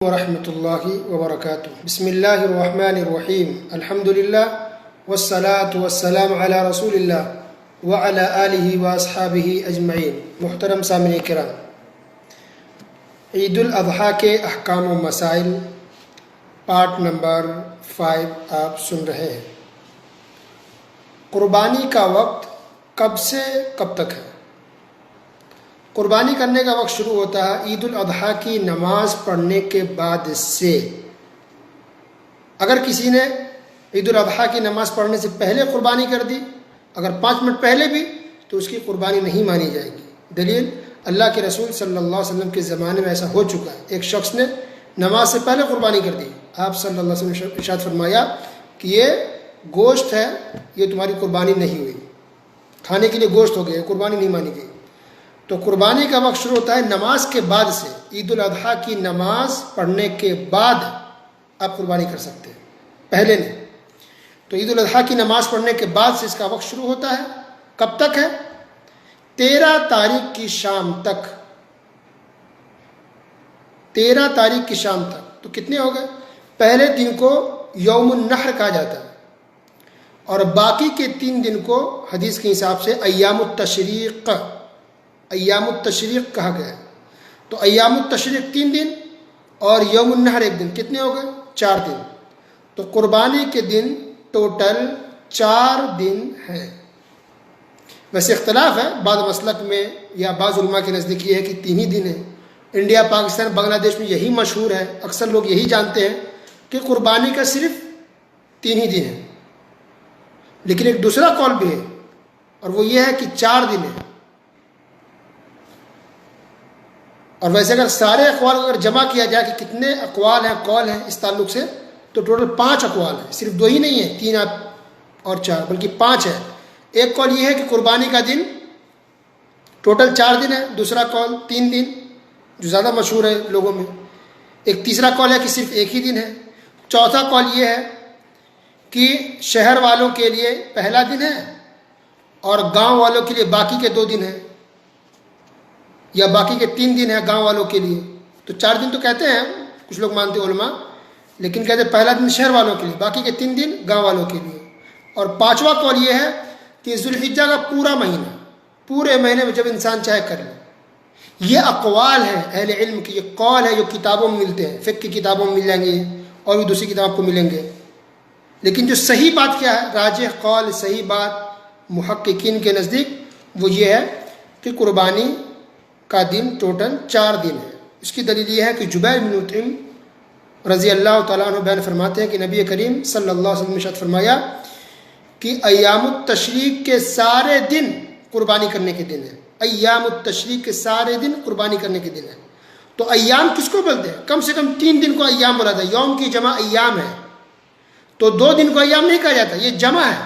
ورحمۃ اللہ وبرکاتہ۔ بسم اللہ الرحمن الرحیم، الحمد للہ والصلاة والسلام علی رسول اللہ وعلی آلہ واصحابہ اجمعین۔ محترم سامعین کرام، عید الاضحیٰ کے احکام و مسائل پارٹ نمبر 5 آپ سن رہے ہیں۔ قربانی کا وقت کب سے کب تک ہے؟ قربانی کرنے کا وقت شروع ہوتا ہے عید الاضحیٰ کی نماز پڑھنے کے بعد سے۔ اگر کسی نے عید الاضحیٰ کی نماز پڑھنے سے پہلے قربانی کر دی، اگر 5 منٹ پہلے بھی، تو اس کی قربانی نہیں مانی جائے گی۔ دلیل، اللہ کے رسول صلی اللہ علیہ وسلم کے زمانے میں ایسا ہو چکا ہے، ایک شخص نے نماز سے پہلے قربانی کر دی، آپ صلی اللہ علیہ وسلم نے ارشاد فرمایا کہ یہ گوشت ہے، یہ تمہاری قربانی نہیں ہوئی، کھانے کے لیے گوشت ہو گیا، قربانی نہیں مانی گئی۔ تو قربانی کا وقت شروع ہوتا ہے نماز کے بعد سے۔ عید الاضحیٰ کی نماز پڑھنے کے بعد آپ قربانی کر سکتے ہیں، پہلے نہیں۔ تو عید الاضحیٰ کی نماز پڑھنے کے بعد سے اس کا وقت شروع ہوتا ہے۔ کب تک ہے؟ 13 تاریخ کی شام تک۔ 13 تاریخ کی شام تک تو کتنے ہو گئے؟ پہلے دن کو یوم النحر کہا جاتا ہے، اور باقی کے 3 دن کو حدیث کے حساب سے ایام التشریق کہا گیا ہے۔ تو ایام التشریق 3 دن اور یوم النحر 1 دن، کتنے ہو گئے؟ 4 دن۔ تو قربانی کے دن ٹوٹل 4 دن ہیں۔ ویسے اختلاف ہے، بعض مسلک میں یا بعض علماء کے نزدیک یہ ہے کہ 3 ہی دن ہیں۔ انڈیا، پاکستان، بنگلہ دیش میں یہی مشہور ہے، اکثر لوگ یہی جانتے ہیں کہ قربانی کا صرف 3 ہی دن ہے۔ لیکن ایک دوسرا قول بھی ہے، اور وہ یہ ہے کہ 4 دن ہے۔ اور ویسے اگر سارے اقوال اگر جمع کیا جائے کہ کتنے اقوال ہیں، قول ہیں اس تعلق سے، تو ٹوٹل 5 اقوال ہیں، صرف 2 ہی نہیں ہیں، 3 اور 4 بلکہ 5 ہے۔ ایک قول یہ ہے کہ قربانی کا دن ٹوٹل 4 دن ہے، دوسرا قول 3 دن جو زیادہ مشہور ہے لوگوں میں، ایک تیسرا قول ہے کہ صرف 1 ہی دن ہے، چوتھا قول یہ ہے کہ شہر والوں کے لیے پہلا دن ہے اور گاؤں والوں کے لیے باقی کے 2 دن ہیں، یا باقی کے 3 دن ہیں گاؤں والوں کے لیے۔ تو 4 دن تو کہتے ہیں کچھ لوگ مانتے علماء، لیکن کہتے ہیں پہلا دن شہر والوں کے لیے، باقی کے 3 دن گاؤں والوں کے لیے۔ اور 5واں قول یہ ہے کہ ذوالحجہ کا پورا مہینہ، پورے مہینے میں جب انسان چاہے کر لے۔ یہ اقوال ہیں اہل علم کی، یہ قول ہے جو کتابوں میں ملتے ہیں، فقہ کی کتابوں میں مل جائیں گے اور بھی دوسری کتاب کو ملیں گے۔ لیکن جو صحیح بات کیا ہے، راجح قول، صحیح بات محققین کے نزدیک وہ یہ ہے کہ قربانی کا دن ٹوٹل 4 دن ہے۔ اس کی دلیل یہ ہے کہ جبیر بن مطعم رضی اللہ تعالیٰ عنہ بیان فرماتے ہیں کہ نبی کریم صلی اللہ علیہ وسلم نے ارشاد فرمایا کہ ایام التشریق کے سارے دن قربانی کرنے کے دن ہیں۔ ایام التشریق کے سارے دن قربانی کرنے کے دن ہیں۔ تو ایام کس کو بولتے ہیں؟ کم سے کم 3 دن کو ایام بولا تھا، یوم کی جمع ایام ہے، تو 2 دن کو ایام نہیں کہا جاتا، یہ جمع ہے۔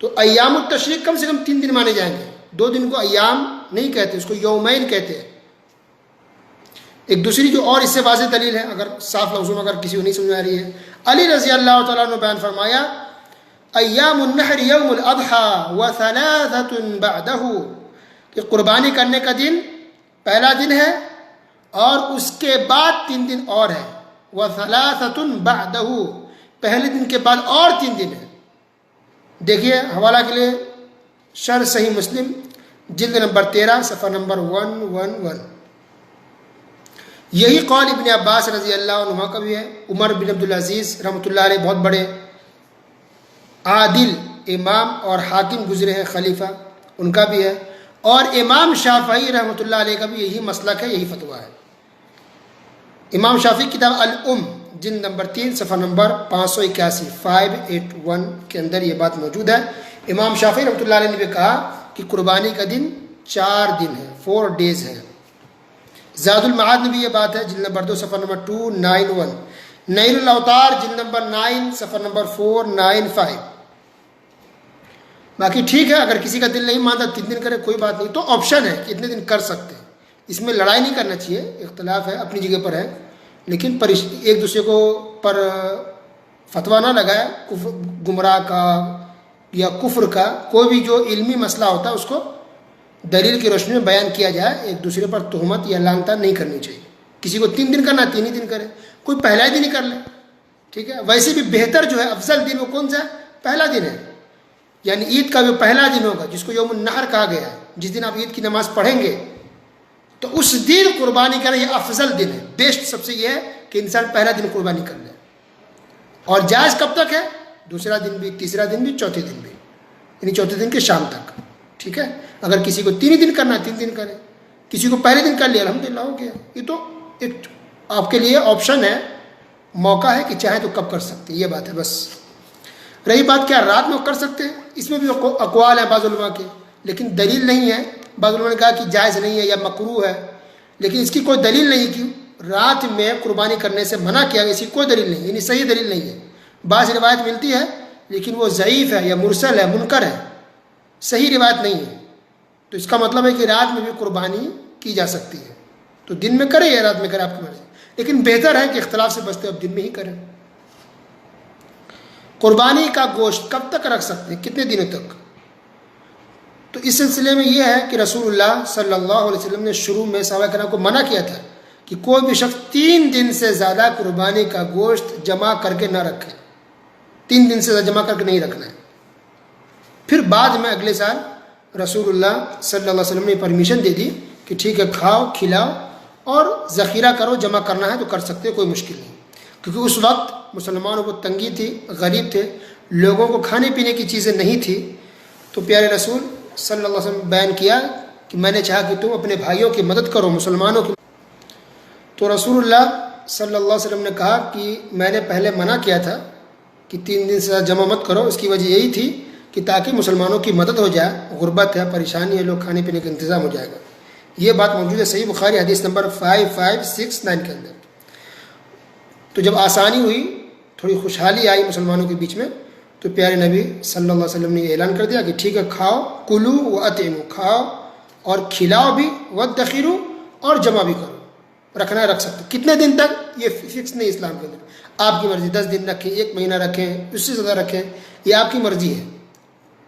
تو ایام التشریق کم سے کم 3 دن مانے جائیں گے، 2 دن کو ایام نہیں کہتے، اس کو یومین کہتے ہیں۔ ایک دوسری جو اور اس سے واضح دلیل ہے، اگر صاف لفظوں میں اگر کسی کو نہیں سمجھ آ رہی ہے، علی رضی اللہ تعالیٰ عنہ بیان فرمایا ایام النحر یوم الاضحیٰ وثلاثۃ بعدہ، کہ قربانی کرنے کا دن پہلا دن ہے اور اس کے بعد 3 دن اور ہے، وثلاثۃ بعدہ، پہلے دن کے بعد اور 3 دن ہے۔ دیکھیے حوالہ کے لیے شرح صحیح مسلم جلد نمبر 13 صفحہ نمبر 111۔ یہی قول ابن عباس رضی اللہ عنہ کا بھی ہے۔ عمر بن عبدالعزیز رحمۃ اللہ علیہ بہت بڑے عادل امام اور حاکم گزرے ہیں، خلیفہ، ان کا بھی ہے، اور امام شافعی رحمۃ اللہ علیہ کا بھی یہی مسلک ہے، یہی فتویٰ ہے۔ امام شافعی کتاب الام جلد نمبر 3 صفحہ نمبر 581 کے اندر یہ بات موجود ہے۔ امام شافعی رحمۃ اللہ علیہ نے بھی کہا کہ قربانی کا دن 4 دن ہے، 4 days ہے۔ زاد المعاد میں بھی یہ بات ہے، جلد نمبر 2 صفحہ نمبر 291، نیل الاوطار جلد نمبر 9 صفحہ نمبر 495۔ باقی ٹھیک ہے، اگر کسی کا دل نہیں مانتا 3 دن کرے کوئی بات نہیں، تو آپشن ہے کہ اتنے دن کر سکتے ہیں، اس میں لڑائی نہیں کرنا چاہیے، اختلاف ہے اپنی جگہ پر ہے، لیکن ایک دوسرے کو پر فتویٰ نہ لگائے گمراہ کا یا کفر کا۔ کوئی بھی جو علمی مسئلہ ہوتا ہے اس کو دلیل کی روشنی میں بیان کیا جائے، ایک دوسرے پر تہمت یا لانتا نہیں کرنی چاہیے۔ کسی کو 3 دن کرنا 3 ہی دن کرے، کوئی پہلا دن ہی کر لے، ٹھیک ہے. ویسے بھی بہتر جو ہے افضل دن وہ کون سا ہے؟ پہلا دن ہے. یعنی عید کا جو پہلا دن ہوگا جس کو یوم النحر کہا گیا ہے، جس دن آپ عید کی نماز پڑھیں گے تو اس دن قربانی کرنا یہ افضل دن ہے. بیسٹ سب سے یہ ہے کہ انسان پہلا دن قربانی کر لے. اور جائز کب تک ہے؟ دوسرا دن بھی، تیسرا دن بھی، چوتھے دن بھی، یعنی چوتھے دن کے شام تک، ٹھیک ہے. اگر کسی کو 3 دن کرنا ہے 3 دن کرے، کسی کو پہلے دن کر لیا الحمدللہ ہو گیا. یہ تو ایک آپ کے لیے آپشن ہے، موقع ہے کہ چاہے تو کب کر سکتے، یہ بات ہے بس. رہی بات کیا رات میں کر سکتے ہیں، اس میں بھی اقوال ہیں بعض علماء کے، لیکن دلیل نہیں ہے. بعض علماء نے کہا کہ جائز نہیں ہے یا مکروہ ہے، لیکن اس کی کوئی دلیل نہیں کہ رات میں قربانی کرنے سے منع کیا گیا، اس کی کوئی دلیل نہیں، یعنی صحیح دلیل نہیں ہے. بعض روایت ملتی ہے لیکن وہ ضعیف ہے یا مرسل ہے، منکر ہے، صحیح روایت نہیں ہے. تو اس کا مطلب ہے کہ رات میں بھی قربانی کی جا سکتی ہے. تو دن میں کرے یا رات میں کرے آپ کی مرضی، لیکن بہتر ہے کہ اختلاف سے بچتے اب دن میں ہی کریں. قربانی کا گوشت کب تک رکھ سکتے ہیں، کتنے دنوں تک؟ تو اس سلسلے میں یہ ہے کہ رسول اللہ صلی اللہ علیہ وسلم نے شروع میں صحابہ کرام کو منع کیا تھا کہ کوئی بھی شخص 3 دن سے زیادہ قربانی کا گوشت جمع کر کے نہ رکھے. 3 دن سے زیادہ جمع کر کے نہیں رکھنا ہے. پھر بعد میں اگلے سال رسول اللہ صلی اللہ علیہ وسلم نے پرمیشن دے دی کہ ٹھیک ہے کھاؤ کھلاؤ اور ذخیرہ کرو، جمع کرنا ہے تو کر سکتے، کوئی مشکل نہیں. کیونکہ اس وقت مسلمانوں کو تنگی تھی، غریب تھے، لوگوں کو کھانے پینے کی چیزیں نہیں تھی. تو پیارے رسول صلی اللہ علیہ وسلم بیان کیا کہ میں نے چاہا کہ تم اپنے بھائیوں کی مدد کرو، مسلمانوں کی. تو رسول اللہ صلی اللہ علیہ وسلم نے کہا کہ میں نے پہلے منع کیا تھا کہ 3 دن سے زیادہ جمع مت کرو. اس کی وجہ یہی تھی کہ تاکہ مسلمانوں کی مدد ہو جائے، غربت ہے، پریشانی ہے، لوگ کھانے پینے کا انتظام ہو جائے گا. یہ بات موجود ہے صحیح بخاری حدیث نمبر 5569 کے اندر. تو جب آسانی ہوئی، تھوڑی خوشحالی آئی مسلمانوں کے بیچ میں، تو پیارے نبی صلی اللہ علیہ وسلم نے یہ اعلان کر دیا کہ ٹھیک ہے کھاؤ، کلو و اطعموا، کھاؤ اور کھلاؤ بھی، وادخروا اور جمع بھی کرو. رکھنا رکھ سکتے. کتنے دن تک یہ فکس نہیں اسلام کے اندر، آپ کی مرضی. 10 دن رکھیں، 1 مہینہ رکھیں، اس سے زیادہ رکھیں، یہ آپ کی مرضی ہے،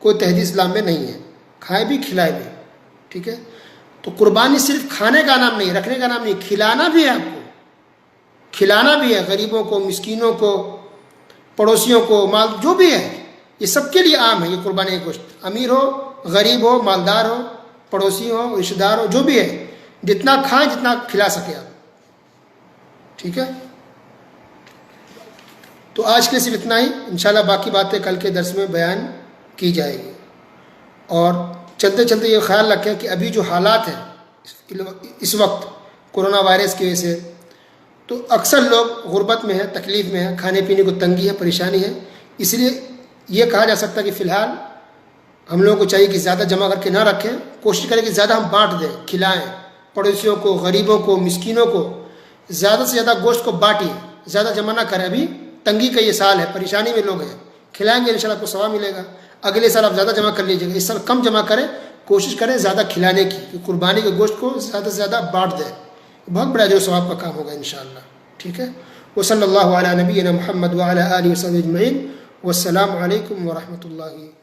کوئی تحدید اسلام میں نہیں ہے. کھائے بھی کھلائے بھی، ٹھیک ہے. تو قربانی صرف کھانے کا نام نہیں، رکھنے کا نام نہیں، کھلانا بھی ہے. آپ کو کھلانا بھی ہے، غریبوں کو، مسکینوں کو، پڑوسیوں کو، مال جو بھی ہے، یہ سب کے لیے عام ہے. یہ قربانی کا گوشت امیر ہو، غریب ہو، مالدار ہو، پڑوسی ہو، رشتہ دار ہو، جو بھی ہے، جتنا کھائیں جتنا کھلا سکے آپ، ٹھیک ہے. تو آج کے لیے صرف اتنا ہی. انشاءاللہ باقی باتیں کل کے درس میں بیان کی جائے گی. اور چلتے چلتے یہ خیال رکھیں کہ ابھی جو حالات ہیں اس وقت کورونا وائرس کی وجہ سے، تو اکثر لوگ غربت میں ہیں، تکلیف میں ہیں، کھانے پینے کو تنگی ہے، پریشانی ہے. اس لیے یہ کہا جا سکتا ہے کہ فی الحال ہم لوگوں کو چاہیے کہ زیادہ جمع کر کے نہ رکھیں، کوشش کریں کہ زیادہ ہم بانٹ دیں، کھلائیں پڑوسیوں کو، غریبوں کو، مسکینوں کو. زیادہ سے زیادہ گوشت کو بانٹیں، زیادہ جمع نہ کریں. ابھی تنگی کا یہ سال ہے، پریشانی میں لوگ ہیں، کھلائیں گے انشاءاللہ آپ کو ثواب ملے گا. اگلے سال آپ زیادہ جمع کر لیجیے گا، اس سال کم جمع کریں، کوشش کریں زیادہ کھلانے کی، کہ قربانی کے گوشت کو زیادہ سے زیادہ بانٹ دیں. بہت بڑا جو ثواب کا کام ہوگا انشاءاللہ، ٹھیک ہے. وصلی اللہ علی نبینا محمد وعلی آلہ وصحبہ اجمعین. والسلام علیکم ورحمۃ اللہ